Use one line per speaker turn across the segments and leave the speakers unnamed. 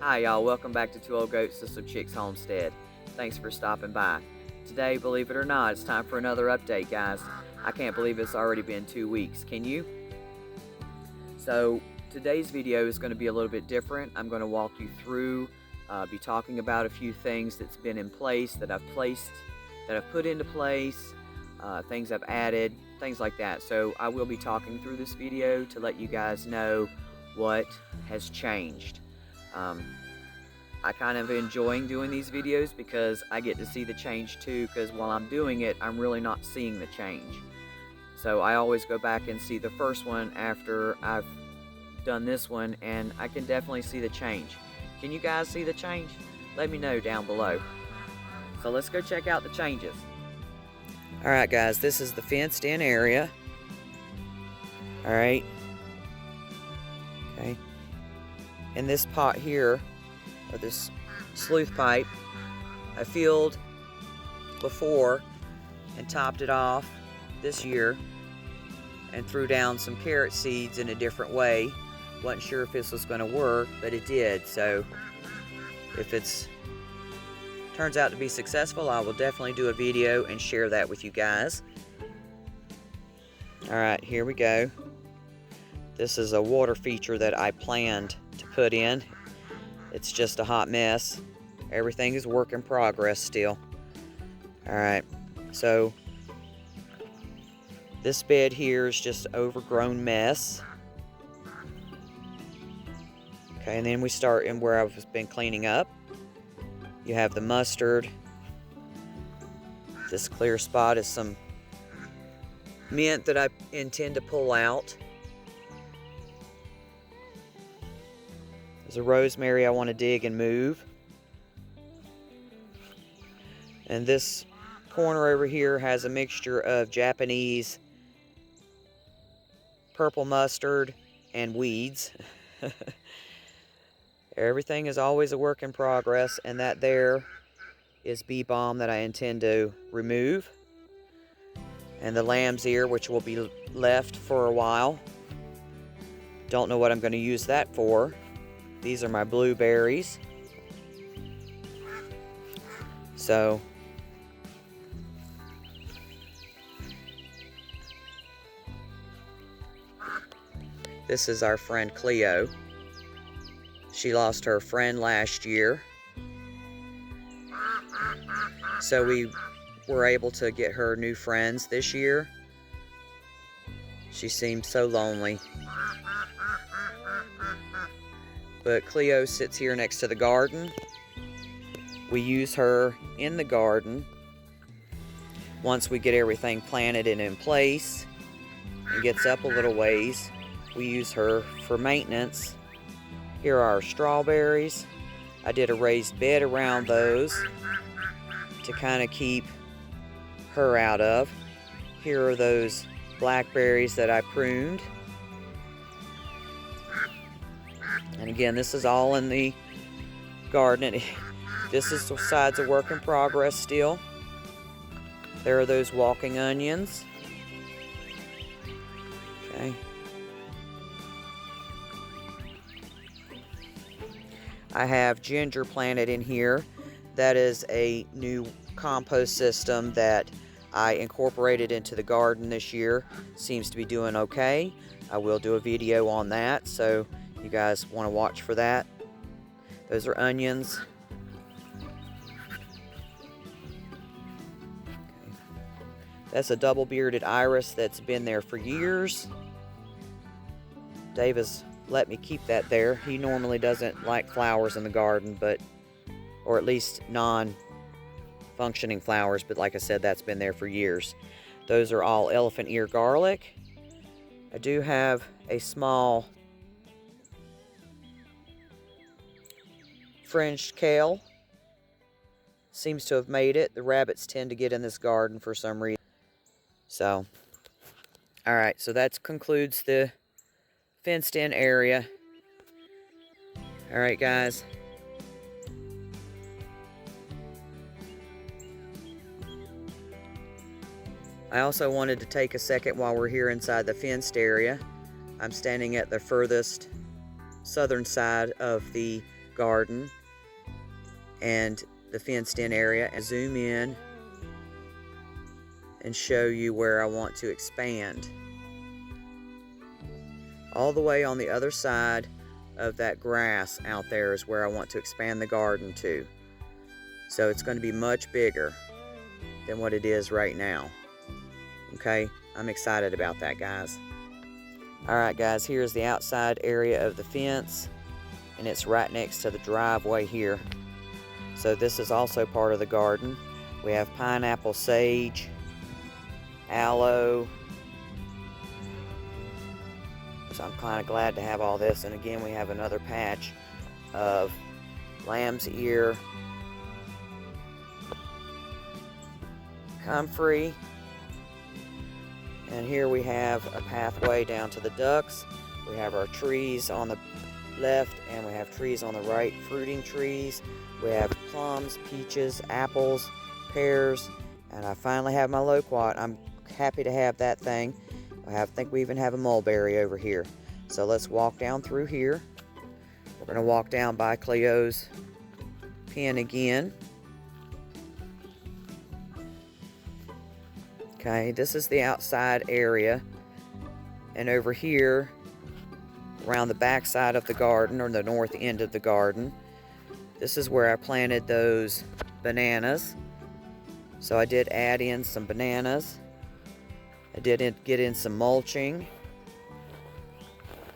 Hi y'all, welcome back to Two Old Goats to Some Chicks Homestead. Thanks for stopping by. Today, believe it or not, it's time for another update, guys. I can't believe it's already been 2 weeks, can you? So, today's video is going to be a little bit different. I'm going to walk you through, be talking about a few things that's been in place, that I've put into place, things I've added, things like that. So, I will be talking through this video to let you guys know what has changed. I kind of enjoying doing these videos because I get to see the change too, because while I'm doing it, I'm really not seeing the change. So I always go back and see the first one after I've done this one, and I can definitely see the change. Can you guys see the change? Let me know down below. So let's go check out the changes. Alright guys, this is the fenced in area. Alright. Okay. And this pot here, or this sleuth pipe, I filled before and topped it off this year and threw down some carrot seeds in a different way. Wasn't sure if this was going to work, but it did. So if it's turns out to be successful, I will definitely do a video and share that with you guys. Alright, here we go. This is a water feature that I planned to put in. It's just a hot mess. Everything is work in progress still. Alright, so this bed here is just an overgrown mess. Okay, and then we start in where I've been cleaning up. You have the mustard. This clear spot is some mint that I intend to pull out. There's a rosemary I want to dig and move. And this corner over here has a mixture of Japanese purple mustard and weeds. Everything is always a work in progress, and that there is bee balm that I intend to remove. And the lamb's ear, which will be left for a while. Don't know what I'm going to use that for. These are my blueberries. So this is our friend Cleo. She lost her friend last year. So we were able to get her new friends this year. She seems so lonely. But Cleo sits here next to the garden. We use her in the garden. Once we get everything planted and in place, and gets up a little ways, we use her for maintenance. Here are our strawberries. I did a raised bed around those to kind of keep her out of. Here are those blackberries that I pruned. And again, this is all in the garden. This is the side's a work in progress still. There are those walking onions. Okay. I have ginger planted in here. That is a new compost system that I incorporated into the garden this year. Seems to be doing okay. I will do a video on that, so you guys want to watch for that. Those are onions. Okay. That's a double-bearded iris that's been there for years. Dave has let me keep that there. He normally doesn't like flowers in the garden, or at least non-functioning flowers, but like I said, that's been there for years. Those are all elephant ear garlic. I do have a small fringed kale. Seems to have made it. The rabbits tend to get in this garden for some reason. So, alright, so that concludes the fenced in area. Alright guys. I also wanted to take a second while we're here inside the fenced area. I'm standing at the furthest southern side of the garden and the fenced in area, and zoom in and show you where I want to expand. All the way on the other side of that grass out there is where I want to expand the garden to. So it's going to be much bigger than what it is right now. Okay, I'm excited about that, guys. Alright guys, here's the outside area of the fence, and it's right next to the driveway here. So this is also part of the garden. We have pineapple, sage, aloe. So I'm kind of glad to have all this. And again, we have another patch of lamb's ear, comfrey, and here we have a pathway down to the ducks. We have our trees on the left and we have trees on the right, fruiting trees. We have plums, peaches, apples, pears, and I finally have my loquat. I'm happy to have that thing. I think we even have a mulberry over here. So let's walk down through here. We're going to walk down by Cleo's pen again. Okay, this is the outside area, and over here around the back side of the garden, or the north end of the garden, this is where I planted those bananas. So I did add in some bananas. I did get in some mulching.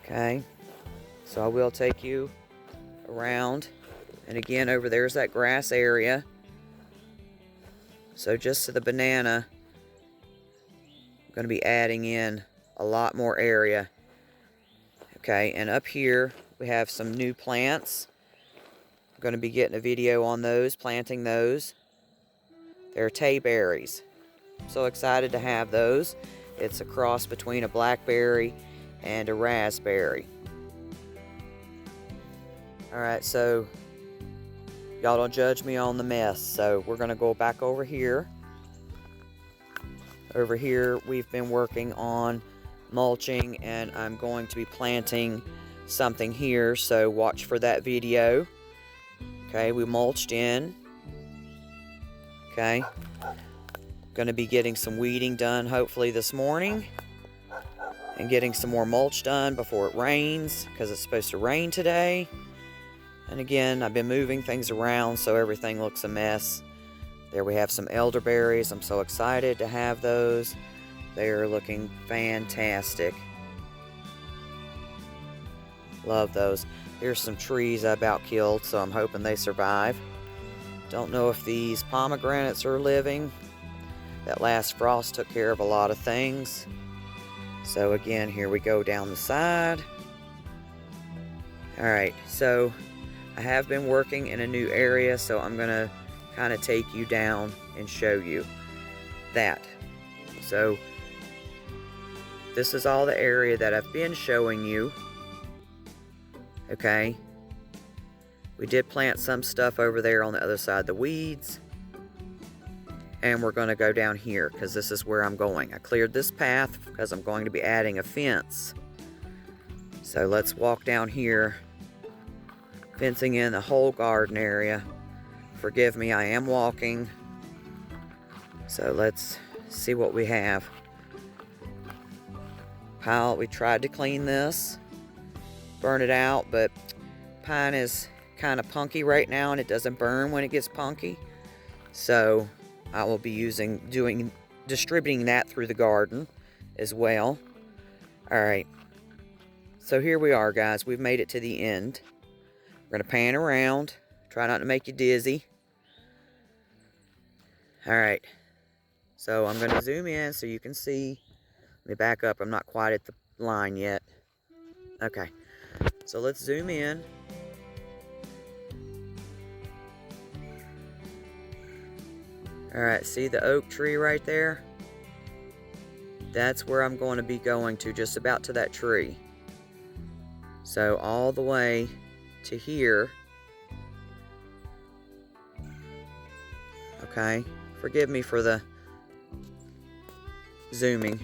Okay, so I will take you around, and again over there's that grass area. So just to the banana, I'm going to be adding in a lot more area. Okay, and up here we have some new plants. I'm going to be getting a video on those, planting those. They're tayberries. I'm so excited to have those. It's a cross between a blackberry and a raspberry. Alright, so y'all don't judge me on the mess. So we're going to go back over here. Over here we've been working on mulching, and I'm going to be planting something here, so watch for that video. Okay, we mulched in. Okay, going to be getting some weeding done hopefully this morning, and getting some more mulch done before it rains, because it's supposed to rain today. And again, I've been moving things around so everything looks a mess. There we have some elderberries. I'm so excited to have those. They are looking fantastic. Love those. Here's some trees I about killed, so I'm hoping they survive. Don't know if these pomegranates are living. That last frost took care of a lot of things. So again, here we go down the side. Alright, so I have been working in a new area, so I'm going to kind of take you down and show you that. So this is all the area that I've been showing you. Okay, we did plant some stuff over there on the other side, the weeds, and we're going to go down here because this is where I'm going. I cleared this path because I'm going to be adding a fence. So let's walk down here, fencing in the whole garden area. Forgive me, I am walking. So let's see what we have. We tried to clean this, burn it out, but pine is kind of punky right now and it doesn't burn when it gets punky. So I will be distributing that through the garden as well. Alright, so here we are, guys. We've made it to the end. We're going to pan around. Try not to make you dizzy. Alright, so I'm going to zoom in so you can see. Let me back up. I'm not quite at the line yet. Okay, so let's zoom in. Alright, see the oak tree right there? That's where I'm going to be going to, just about to that tree. So all the way to here. Okay, forgive me for the zooming.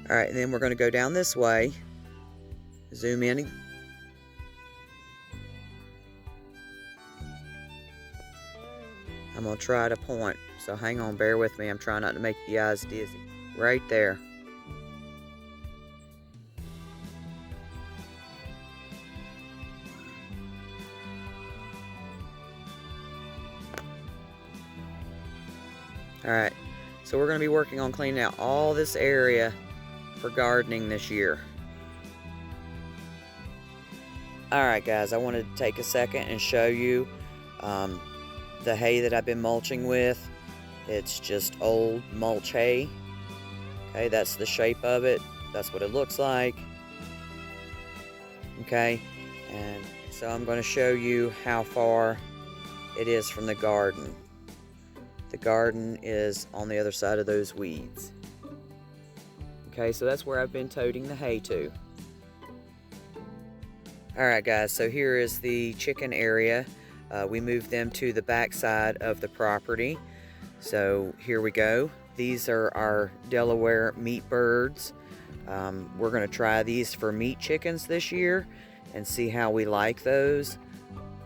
Alright, and then we're going to go down this way. Zoom in. I'm going to try to point. So hang on, bear with me. I'm trying not to make you guys dizzy. Right there. Alright, so we're going to be working on cleaning out all this area for gardening this year. Alright guys, I wanted to take a second and show you the hay that I've been mulching with. It's just old mulch hay. Okay, that's the shape of it. That's what it looks like. Okay, and so I'm going to show you how far it is from the garden. The garden is on the other side of those weeds. Okay, so that's where I've been toting the hay to. Alright guys, so here is the chicken area. We moved them to the back side of the property. So here we go. These are our Delaware meat birds. We're going to try these for meat chickens this year and see how we like those.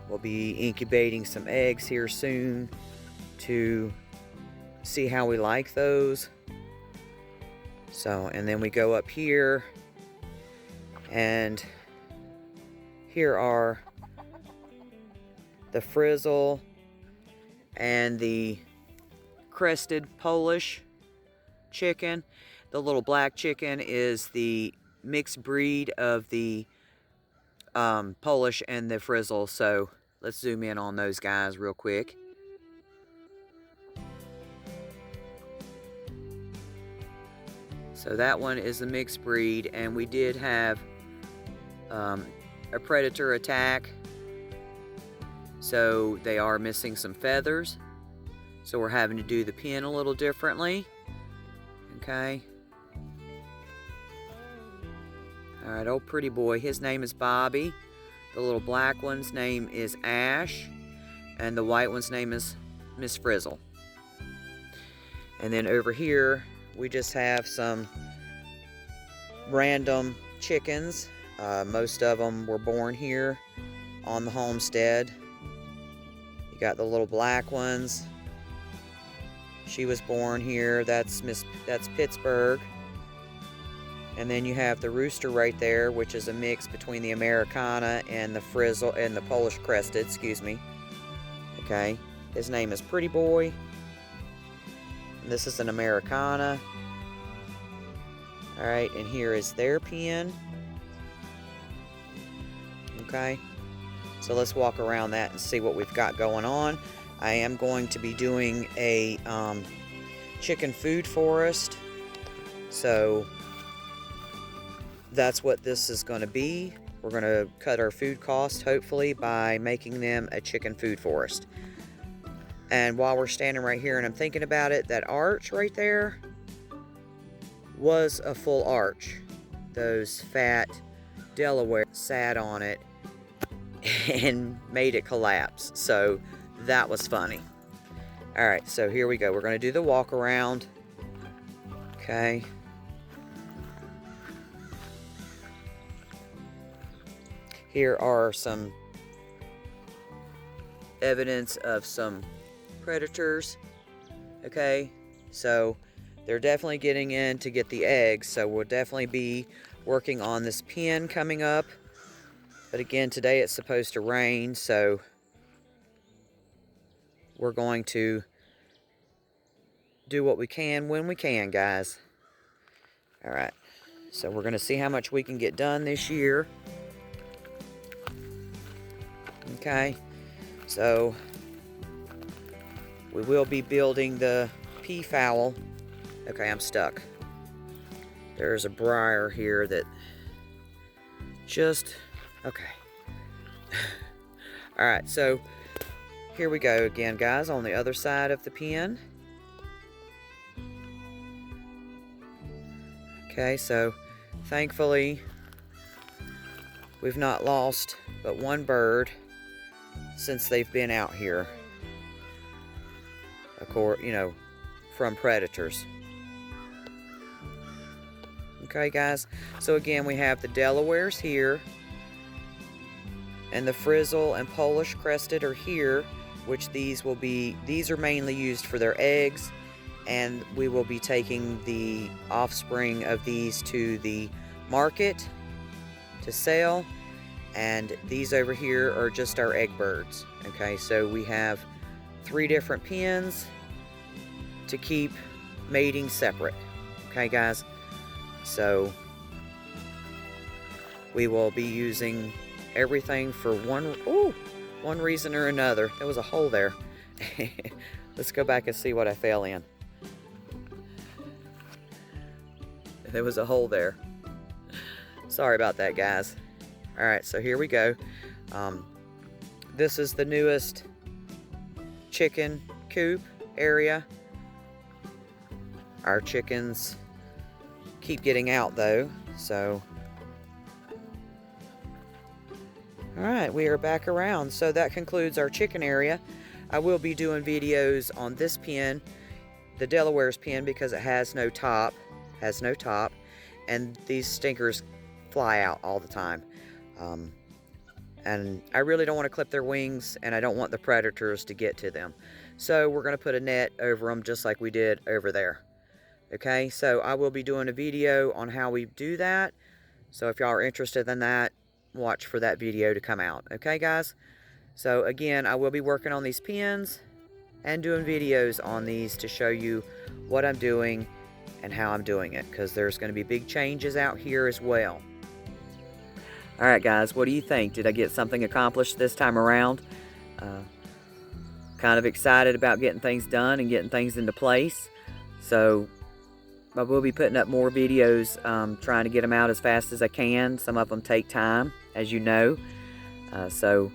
We'll be incubating some eggs here soon to see how we like those. So, and then we go up here, and here are the frizzle and the crested Polish chicken. The little black chicken is the mixed breed of the Polish and the frizzle. So let's zoom in on those guys real quick. So that one is a mixed breed, and we did have a predator attack, so they are missing some feathers, so we're having to do the pen a little differently. Okay. Alright, old pretty boy, his name is Bobby. The little black one's name is Ash, and the white one's name is Miss Frizzle. And then over here we just have some random chickens. Most of them were born here on the homestead. You got the little black ones. She was born here. That's Pittsburgh. And then you have the rooster right there, which is a mix between the Americana and the frizzle and the Polish crested, excuse me. Okay, his name is Pretty Boy. And this is an Americana. Alright, and here is their pen. Okay, so let's walk around that and see what we've got going on. I am going to be doing a chicken food forest. So that's what this is going to be. We're going to cut our food cost, hopefully, by making them a chicken food forest. And while we're standing right here and I'm thinking about it, that arch right there was a full arch. Those fat Delaware sat on it and made it collapse. So that was funny. Alright, so here we go. We're going to do the walk around. Okay. Here are some evidence of some predators. Okay, so they're definitely getting in to get the eggs, so we'll definitely be working on this pen coming up. But again, today it's supposed to rain, so we're going to do what we can when we can, guys. Alright, so we're going to see how much we can get done this year. Okay, so we will be building the peafowl. Okay, I'm stuck. There's a briar here that just... Okay. Alright, so here we go again, guys, on the other side of the pen. Okay, so thankfully we've not lost but one bird since they've been out here. Of course, you know, from predators. Okay, guys, so again, we have the Delawares here, and the frizzle and Polish crested are here which these are mainly used for their eggs, and we will be taking the offspring of these to the market to sell. And these over here are just our egg birds. Okay, so we have 3 different pens to keep mating separate. Okay, guys, so we will be using everything for one reason or another. There was a hole there. Let's go back and see what I fell in. There was a hole there. Sorry about that, guys. All right, so here we go. This is the newest chicken coop area. Our chickens keep getting out though, so. All right, we are back around. So that concludes our chicken area. I will be doing videos on this pen, the Delaware's pen, because it has no top, and these stinkers fly out all the time. And I really don't want to clip their wings, and I don't want the predators to get to them. So we're going to put a net over them just like we did over there. Okay, so I will be doing a video on how we do that. So if y'all are interested in that, watch for that video to come out. Okay, guys? So again, I will be working on these pens and doing videos on these to show you what I'm doing and how I'm doing it, because there's going to be big changes out here as well. All right, guys, what do you think? Did I get something accomplished this time around? Kind of excited about getting things done and getting things into place. So I will be putting up more videos, trying to get them out as fast as I can. Some of them take time, as you know. So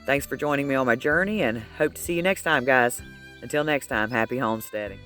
thanks for joining me on my journey, and hope to see you next time, guys. Until next time, happy homesteading.